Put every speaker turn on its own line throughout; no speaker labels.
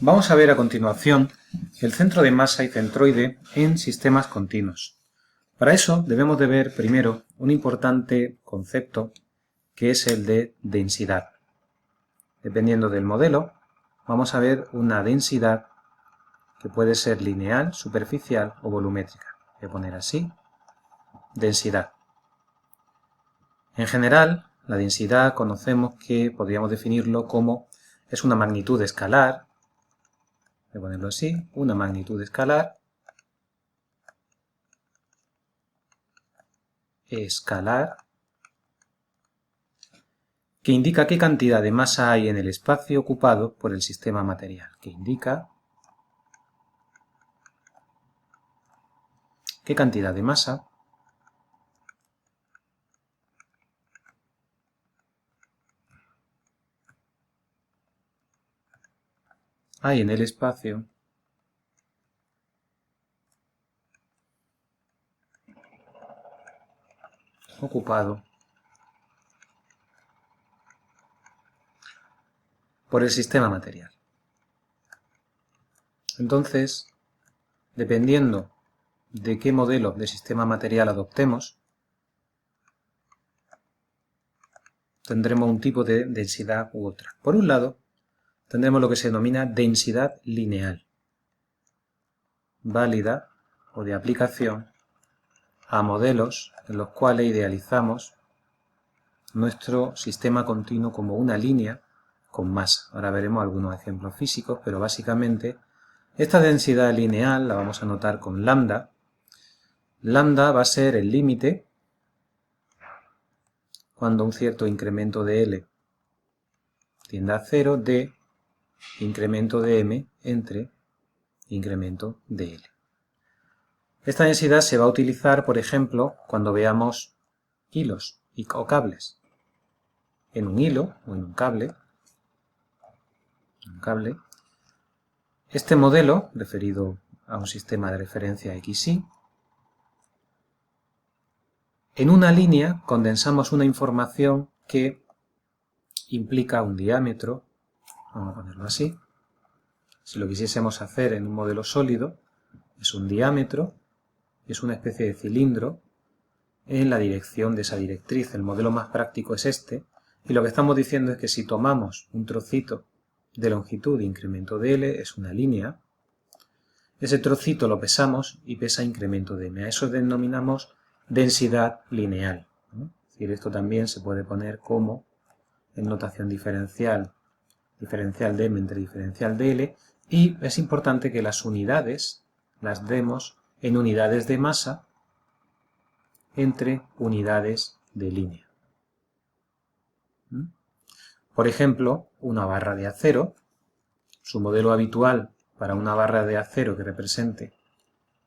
Vamos a ver a continuación el centro de masa y centroide en sistemas continuos. Para eso debemos de ver primero un importante concepto que es el de densidad. Dependiendo del modelo, vamos a ver una densidad que puede ser lineal, superficial o volumétrica. Voy a poner así, densidad. En general, la densidad conocemos que podríamos definirlo como es una magnitud escalar. Voy a ponerlo así, una magnitud escalar que indica qué cantidad de masa hay en el espacio ocupado por el sistema material, que indica qué cantidad de masa hay en el espacio ocupado por el sistema material. Entonces, dependiendo de qué modelo de sistema material adoptemos, tendremos un tipo de densidad u otra. Por un lado, tendremos lo que se denomina densidad lineal, válida o de aplicación a modelos en los cuales idealizamos nuestro sistema continuo como una línea con masa. Ahora veremos algunos ejemplos físicos, pero básicamente esta densidad lineal la vamos a notar con lambda. Lambda va a ser el límite cuando un cierto incremento de L tiende a 0 de incremento de M entre incremento de L. Esta densidad se va a utilizar, por ejemplo, cuando veamos hilos o cables. En un hilo o en un cable, este modelo, referido a un sistema de referencia XY, en una línea condensamos una información que implica un diámetro, vamos a ponerlo así. Si lo quisiésemos hacer en un modelo sólido, es un diámetro, es una especie de cilindro en la dirección de esa directriz. El modelo más práctico es este, y lo que estamos diciendo es que si tomamos un trocito de longitud de incremento de L, es una línea, ese trocito lo pesamos y pesa incremento de M. A eso denominamos densidad lineal, ¿no? Es decir, esto también se puede poner como en notación diferencial, diferencial de M entre diferencial de L, y es importante que las unidades las demos en unidades de masa entre unidades de línea. Por ejemplo, una barra de acero, su modelo habitual para una barra de acero que represente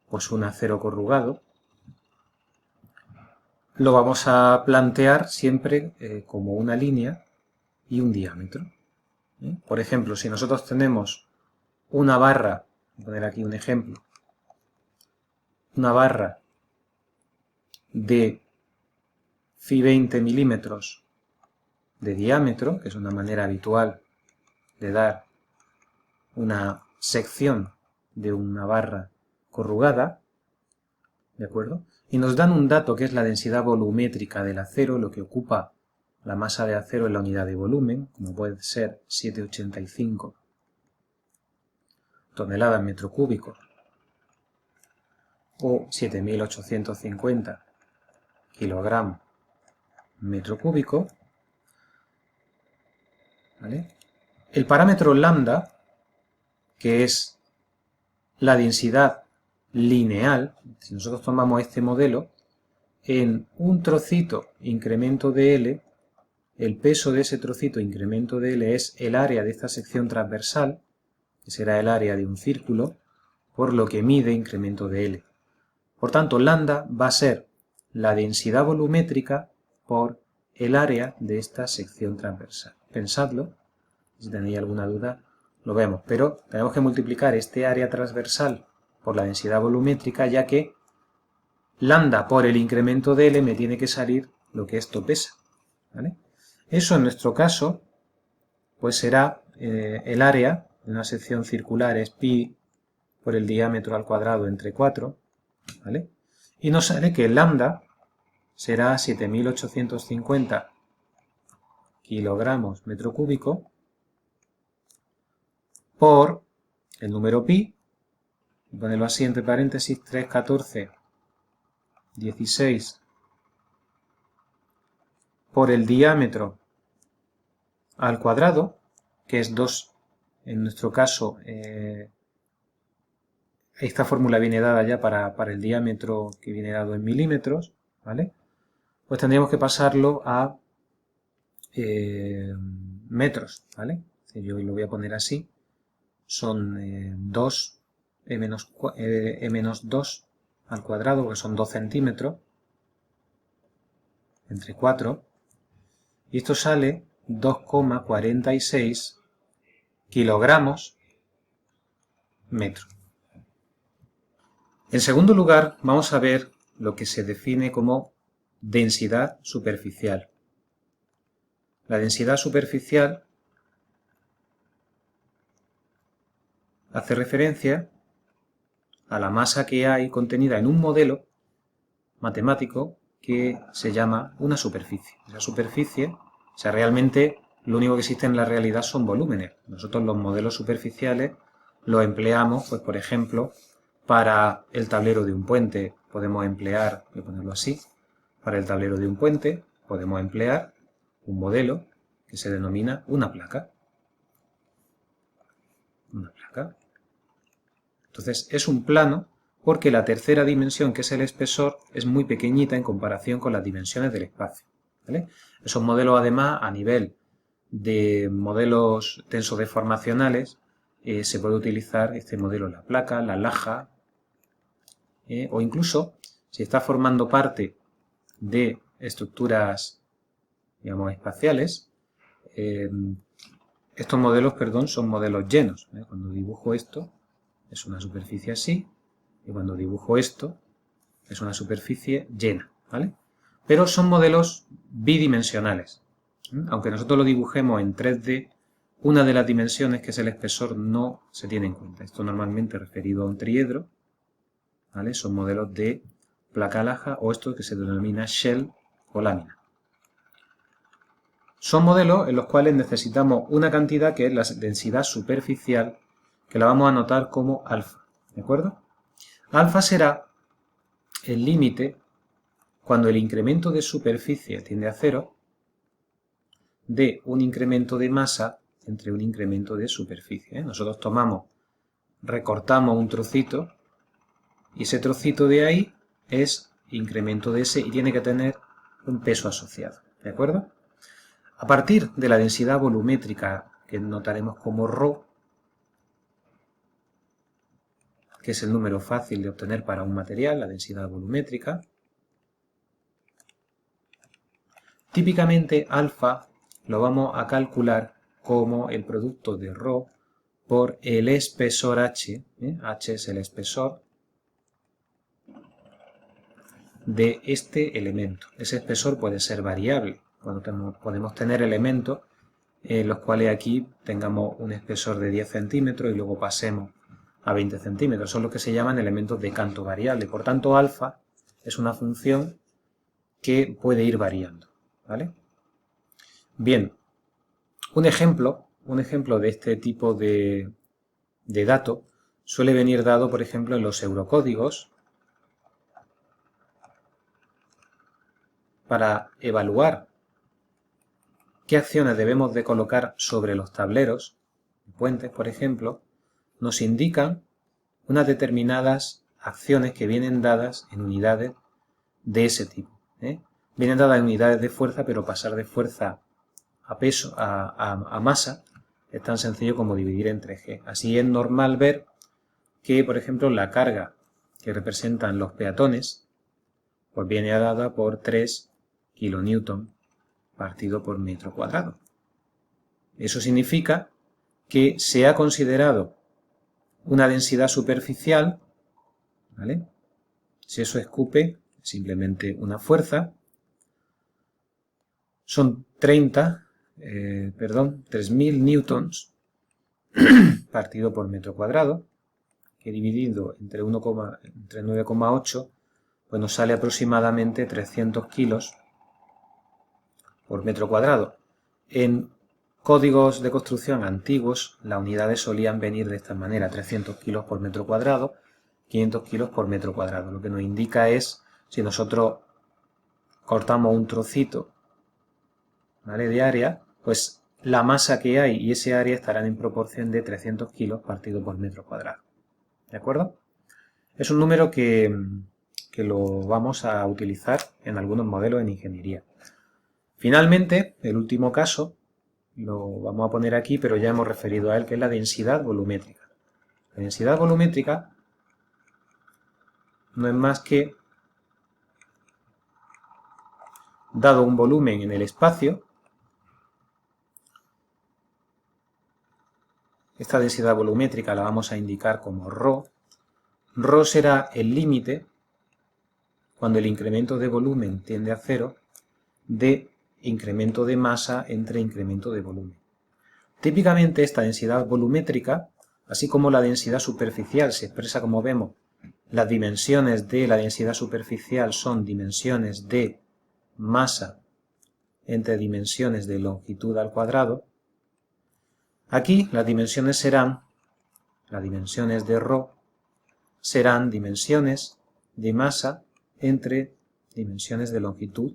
pues un acero corrugado, lo vamos a plantear siempre como una línea y un diámetro. Por ejemplo, si nosotros tenemos una barra, voy a poner aquí un ejemplo, una barra de phi 20 milímetros de diámetro, que es una manera habitual de dar una sección de una barra corrugada, ¿de acuerdo? Y nos dan un dato que es la densidad volumétrica del acero, lo que ocupa la masa de acero en la unidad de volumen, como puede ser 785 toneladas metro cúbico o 7850 kilogramos metro cúbico, ¿vale? El parámetro lambda, que es la densidad lineal, si nosotros tomamos este modelo, en un trocito incremento de L, el peso de ese trocito incremento de L es el área de esta sección transversal, que será el área de un círculo, por lo que mide incremento de L. Por tanto, lambda va a ser la densidad volumétrica por el área de esta sección transversal. Pensadlo, si tenéis alguna duda lo vemos, pero tenemos que multiplicar este área transversal por la densidad volumétrica, ya que lambda por el incremento de L me tiene que salir lo que esto pesa, ¿vale? Eso en nuestro caso pues será el área de una sección circular es pi por el diámetro al cuadrado entre 4, ¿vale? Y nos sale que el lambda será 7850 kilogramos metro cúbico por el número pi, ponerlo así entre paréntesis, 3, 14, 16 por el diámetro al cuadrado, que es 2, en nuestro caso, esta fórmula viene dada ya para el diámetro que viene dado en milímetros, ¿vale? Pues tendríamos que pasarlo a metros, ¿vale? Yo lo voy a poner así, son 2 menos 2 al cuadrado, que son 2 centímetros, entre 4, y esto sale 2,46 kilogramos metro. En segundo lugar, vamos a ver lo que se define como densidad superficial. La densidad superficial hace referencia a la masa que hay contenida en un modelo matemático que se llama una superficie. Esa superficie, o sea, realmente lo único que existe en la realidad son volúmenes. Nosotros los modelos superficiales los empleamos, pues por ejemplo, para el tablero de un puente podemos emplear, voy a ponerlo así, para el tablero de un puente podemos emplear un modelo que se denomina una placa. Una placa. Entonces es un plano porque la tercera dimensión, que es el espesor, es muy pequeñita en comparación con las dimensiones del espacio, ¿vale? Esos modelos, además, a nivel de modelos tensodeformacionales, se puede utilizar este modelo, la placa, la laja, o incluso, si está formando parte de estructuras, digamos, espaciales, estos modelos, perdón, son modelos llenos. Cuando dibujo esto, es una superficie así, y cuando dibujo esto, es una superficie llena, ¿vale? Pero son modelos bidimensionales. Aunque nosotros lo dibujemos en 3D, una de las dimensiones, que es el espesor, no se tiene en cuenta. Esto normalmente referido a un triedro, ¿vale? Son modelos de placa laja o esto que se denomina shell o lámina. Son modelos en los cuales necesitamos una cantidad que es la densidad superficial, que la vamos a anotar como alfa, ¿de acuerdo? Alfa será el límite cuando el incremento de superficie tiende a 0 de un incremento de masa entre un incremento de superficie. Nosotros recortamos un trocito y ese trocito de ahí es incremento de ese y tiene que tener un peso asociado, ¿de acuerdo? A partir de la densidad volumétrica, que notaremos como ρ, que es el número fácil de obtener para un material, la densidad volumétrica. Típicamente alfa lo vamos a calcular como el producto de ρ por el espesor h, h es el espesor de este elemento. Ese espesor puede ser variable, podemos tener elementos en los cuales aquí tengamos un espesor de 10 centímetros y luego pasemos a 20 centímetros. Son los que se llaman elementos de canto variable. Por tanto, alfa es una función que puede ir variando, ¿vale? Bien, un ejemplo de este tipo de dato suele venir dado, por ejemplo, en los eurocódigos para evaluar qué acciones debemos de colocar sobre los tableros, puentes, por ejemplo, nos indican unas determinadas acciones que vienen dadas en unidades de ese tipo. Vienen dadas en unidades de fuerza, pero pasar de fuerza a peso, a masa, es tan sencillo como dividir entre g. Así es normal ver que, por ejemplo, la carga que representan los peatones, pues viene dada por 3 kilonewton partido por metro cuadrado. Eso significa que se ha considerado una densidad superficial, ¿vale? Si eso escupe, simplemente una fuerza, son 3.000 newtons, partido por metro cuadrado, que dividido entre 9,8, pues nos sale aproximadamente 300 kilos por metro cuadrado. En códigos de construcción antiguos, las unidades solían venir de esta manera, 300 kilos por metro cuadrado, 500 kilos por metro cuadrado. Lo que nos indica es, si nosotros cortamos un trocito, ¿vale?, de área, pues la masa que hay y ese área estarán en proporción de 300 kilos partido por metro cuadrado. ¿De acuerdo? Es un número que lo vamos a utilizar en algunos modelos en ingeniería. Finalmente, el último caso, lo vamos a poner aquí, pero ya hemos referido a él, que es la densidad volumétrica. La densidad volumétrica no es más que, dado un volumen en el espacio, esta densidad volumétrica la vamos a indicar como ρ. ρ será el límite, cuando el incremento de volumen tiende a 0, de incremento de masa entre incremento de volumen. Típicamente esta densidad volumétrica, así como la densidad superficial se expresa como vemos, las dimensiones de la densidad superficial son dimensiones de masa entre dimensiones de longitud al cuadrado. Aquí las dimensiones serán, las dimensiones de ρ, serán dimensiones de masa entre dimensiones de longitud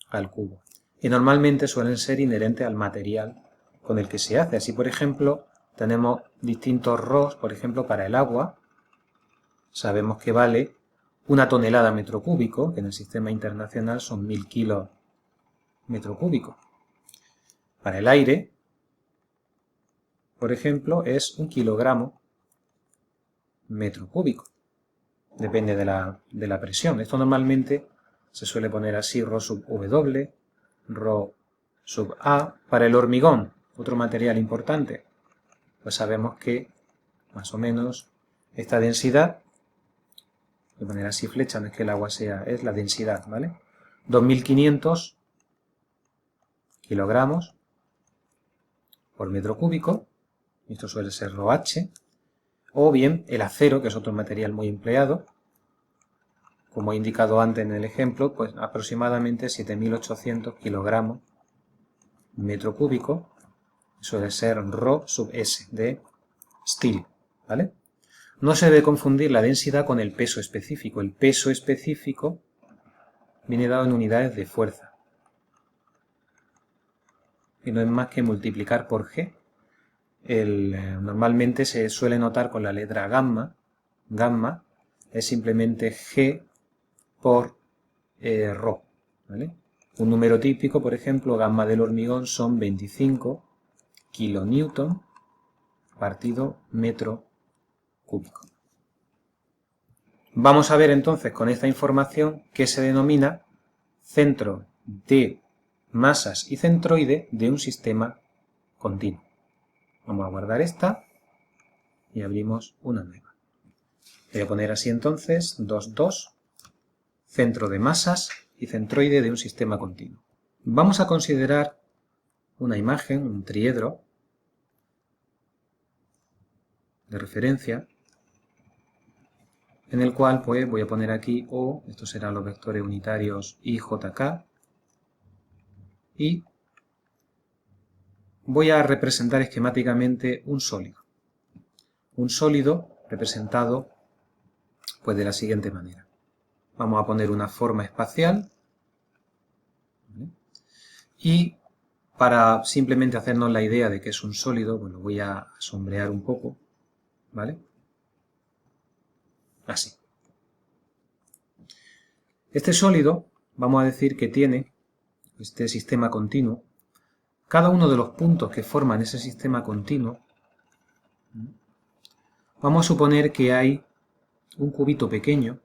al cubo. Y normalmente suelen ser inherentes al material con el que se hace. Así, por ejemplo, tenemos distintos ρ, por ejemplo, para el agua. Sabemos que vale 1 tonelada metro cúbico, que en el sistema internacional son 1000 kilos metro cúbico. Para el aire, por ejemplo, es 1 kilogramo metro cúbico. Depende de la presión. Esto normalmente se suele poner así, ρ sub W, ρ sub A. Para el hormigón, otro material importante, pues sabemos que más o menos esta densidad, de manera así flecha, no es que el agua sea, es la densidad, ¿vale? 2500 kilogramos por metro cúbico, esto suele ser ρh, o bien el acero, que es otro material muy empleado, como he indicado antes en el ejemplo, pues aproximadamente 7800 kilogramos metro cúbico, suele ser ρ sub S de steel, ¿vale? No se debe confundir la densidad con el peso específico. El peso específico viene dado en unidades de fuerza, y no es más que multiplicar por G. Normalmente se suele notar con la letra gamma. Gamma es simplemente G por ρ, ¿vale? Un número típico, por ejemplo, gamma del hormigón son 25 kilonewton partido metro cúbico. Vamos a ver entonces con esta información qué se denomina centro de masas y centroide de un sistema continuo. Vamos a guardar esta y abrimos una nueva. Voy a poner así entonces 2,2, centro de masas y centroide de un sistema continuo. Vamos a considerar una imagen, un triedro de referencia, en el cual pues voy a poner aquí O, estos serán los vectores unitarios I, J, K, y voy a representar esquemáticamente un sólido. Un sólido representado pues de la siguiente manera. Vamos a poner una forma espacial, ¿vale? Y para simplemente hacernos la idea de que es un sólido, pues lo voy a sombrear un poco, ¿vale? Así. Este sólido, vamos a decir que tiene este sistema continuo. Cada uno de los puntos que forman ese sistema continuo, vamos a suponer que hay un cubito pequeño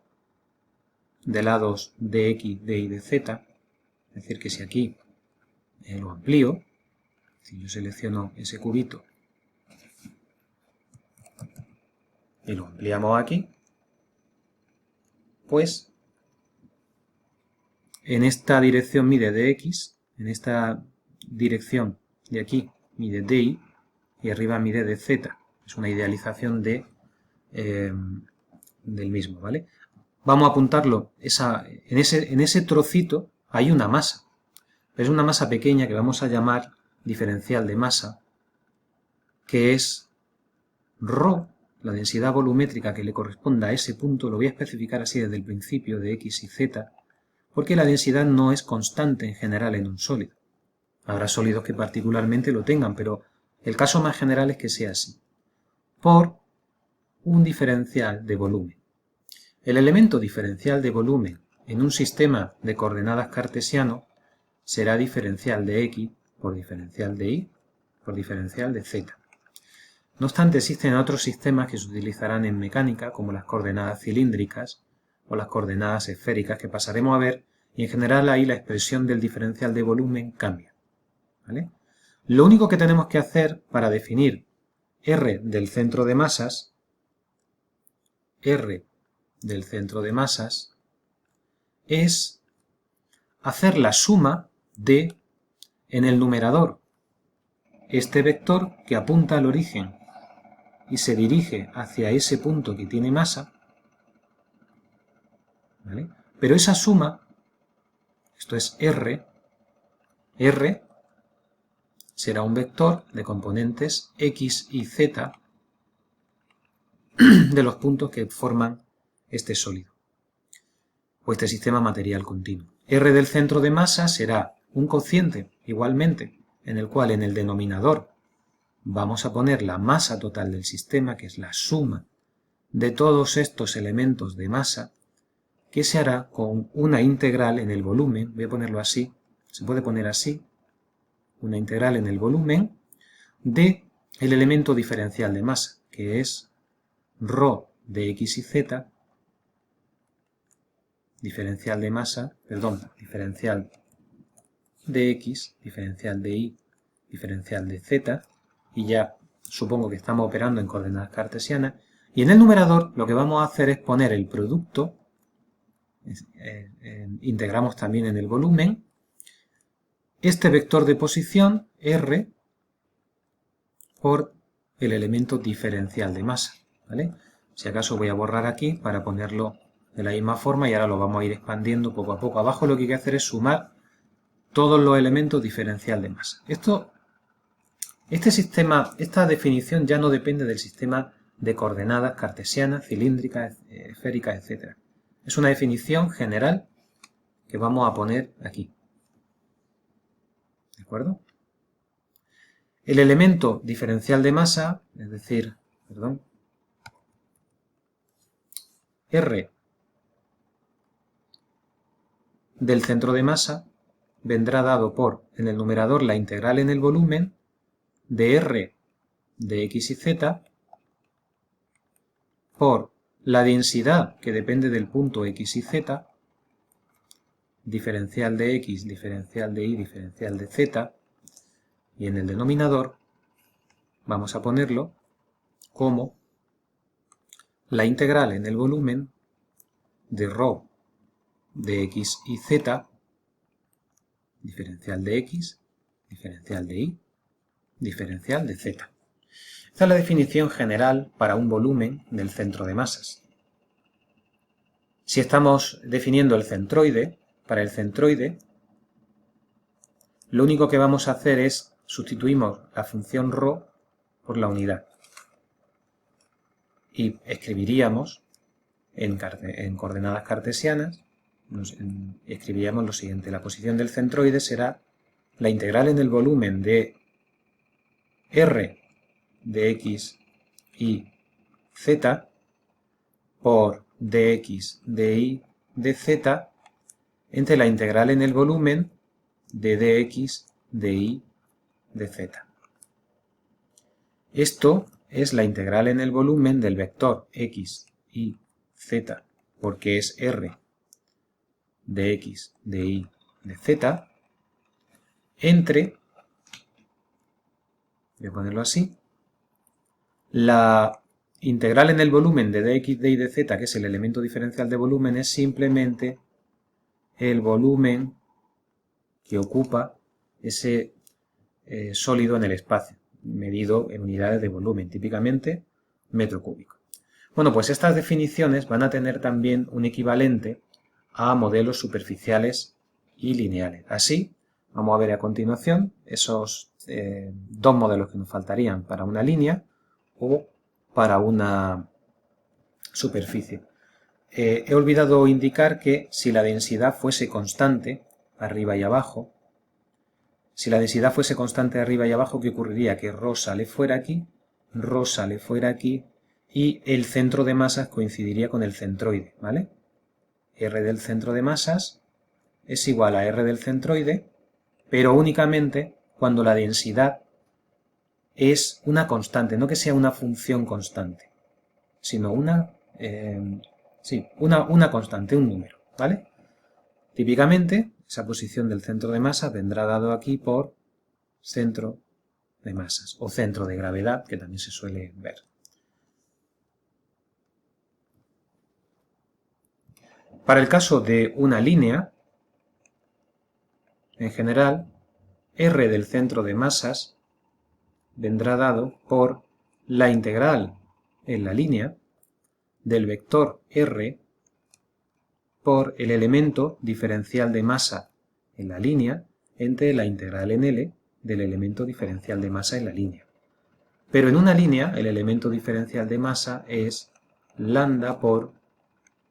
de lados de X, de Y, de Z. Es decir, que si aquí lo amplío, si yo selecciono ese cubito y lo ampliamos aquí, pues en esta dirección mide dx, en esta dirección de aquí mide dy, y arriba mi d de z. Es una idealización del mismo, ¿vale? Vamos a apuntarlo, en ese trocito hay una masa. Es una masa pequeña que vamos a llamar diferencial de masa, que es ρ, la densidad volumétrica que le corresponda a ese punto. Lo voy a especificar así desde el principio, de x y z, porque la densidad no es constante en general en un sólido. Habrá sólidos que particularmente lo tengan, pero el caso más general es que sea así. Por un diferencial de volumen. El elemento diferencial de volumen en un sistema de coordenadas cartesiano será diferencial de x por diferencial de y por diferencial de z. No obstante, existen otros sistemas que se utilizarán en mecánica, como las coordenadas cilíndricas o las coordenadas esféricas, que pasaremos a ver, y en general ahí la expresión del diferencial de volumen cambia, ¿vale? Lo único que tenemos que hacer para definir R del centro de masas, es hacer la suma de, en el numerador, este vector que apunta al origen y se dirige hacia ese punto que tiene masa, ¿vale? Pero esa suma, esto es R será un vector de componentes x y z de los puntos que forman este sólido, o este sistema material continuo. R del centro de masa será un cociente, igualmente, en el cual en el denominador vamos a poner la masa total del sistema, que es la suma de todos estos elementos de masa, que se hará con una integral en el volumen. Voy a ponerlo así, se puede poner así, una integral en el volumen de el elemento diferencial de masa, que es ρ de x y z, diferencial de masa, diferencial de x, diferencial de y, diferencial de z, y ya supongo que estamos operando en coordenadas cartesianas, y en el numerador lo que vamos a hacer es poner el producto, integramos también en el volumen, este vector de posición, R, por el elemento diferencial de masa, ¿vale? Si acaso voy a borrar aquí para ponerlo de la misma forma y ahora lo vamos a ir expandiendo poco a poco. Abajo lo que hay que hacer es sumar todos los elementos diferencial de masa. Este sistema, esta definición ya no depende del sistema de coordenadas cartesianas, cilíndricas, esféricas, etc. Es una definición general que vamos a poner aquí. ¿De acuerdo? El elemento diferencial de masa, es decir, R del centro de masa, vendrá dado por, en el numerador, la integral en el volumen de R de x y z por la densidad que depende del punto x y z, diferencial de x, diferencial de y, diferencial de z, y en el denominador vamos a ponerlo como la integral en el volumen de ρ de x y z, diferencial de x, diferencial de y, diferencial de z. Esta es la definición general para un volumen del centro de masas. Si estamos definiendo el centroide, para el centroide, lo único que vamos a hacer es sustituimos la función ρ por la unidad. Y escribiríamos en coordenadas cartesianas, escribiríamos lo siguiente: la posición del centroide será la integral en el volumen de R de x y z por dx de y de z entre la integral en el volumen de dx de y de z. Esto es la integral en el volumen del vector x, y, z, porque es R de x, de y, de z, entre, voy a ponerlo así, la integral en el volumen de dx, de y, de z, que es el elemento diferencial de volumen, es simplemente el volumen que ocupa ese sólido en el espacio. medido en unidades de volumen, típicamente metro cúbico. Bueno, pues estas definiciones van a tener también un equivalente a modelos superficiales y lineales. Así, vamos a ver a continuación esos dos modelos que nos faltarían para una línea o para una superficie. He olvidado indicar que si la densidad fuese constante, arriba y abajo, si la densidad fuese constante arriba y abajo, ¿qué ocurriría? Que ρ sale fuera aquí, ρ sale fuera aquí, y el centro de masas coincidiría con el centroide, ¿vale? R del centro de masas es igual a R del centroide, pero únicamente cuando la densidad es una constante, no que sea una función constante, sino una constante, un número, ¿vale? Típicamente, esa posición del centro de masa vendrá dado aquí por centro de masas o centro de gravedad, que también se suele ver. Para el caso de una línea, en general, R del centro de masas vendrá dado por la integral en la línea del vector R por el elemento diferencial de masa en la línea entre la integral en L del elemento diferencial de masa en la línea. Pero en una línea el elemento diferencial de masa es lambda por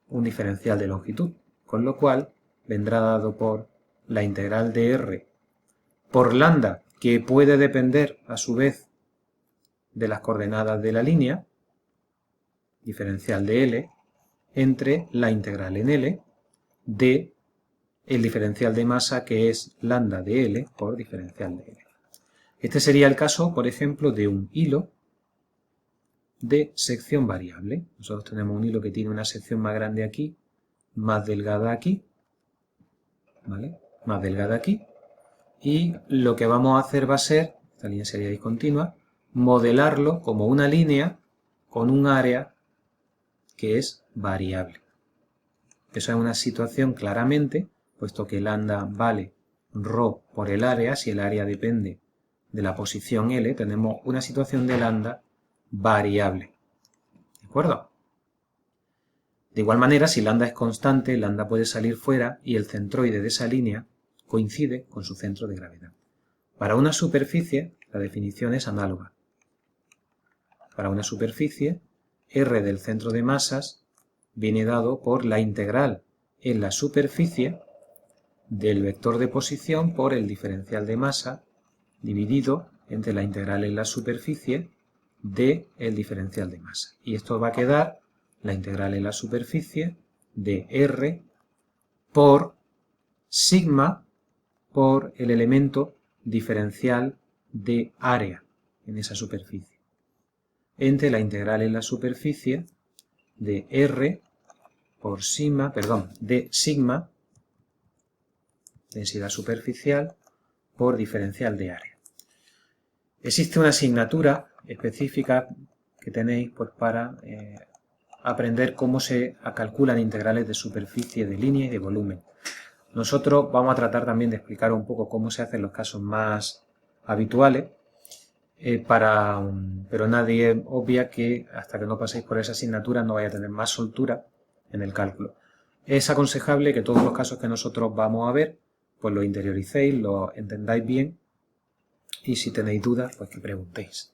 un diferencial de longitud, con lo cual vendrá dado por la integral de R por lambda, que puede depender a su vez de las coordenadas de la línea, diferencial de L, entre la integral en L de el diferencial de masa, que es lambda de L por diferencial de L. Este sería el caso, por ejemplo, de un hilo de sección variable. Nosotros tenemos un hilo que tiene una sección más grande aquí, más delgada aquí, ¿vale? Más delgada aquí. Y lo que vamos a hacer va a ser, esta línea sería discontinua, modelarlo como una línea con un área que es variable. Eso es una situación claramente, puesto que lambda vale ρ por el área, si el área depende de la posición L, tenemos una situación de lambda variable. ¿De acuerdo? De igual manera, si lambda es constante, lambda puede salir fuera y el centroide de esa línea coincide con su centro de gravedad. Para una superficie, la definición es análoga. Para una superficie, R del centro de masas viene dado por la integral en la superficie del vector de posición por el diferencial de masa dividido entre la integral en la superficie del diferencial de masa. Y esto va a quedar la integral en la superficie de R por sigma por el elemento diferencial de área en esa superficie, entre la integral en la superficie de R por sigma, de sigma, densidad superficial, por diferencial de área. Existe una asignatura específica que tenéis pues, para aprender cómo se calculan integrales de superficie, de línea y de volumen. Nosotros vamos a tratar también de explicar un poco cómo se hacen los casos más habituales, pero nadie obvia que hasta que no paséis por esa asignatura no vaya a tener más soltura en el cálculo. Es aconsejable que todos los casos que nosotros vamos a ver, pues lo interioricéis, lo entendáis bien y si tenéis dudas, pues que preguntéis.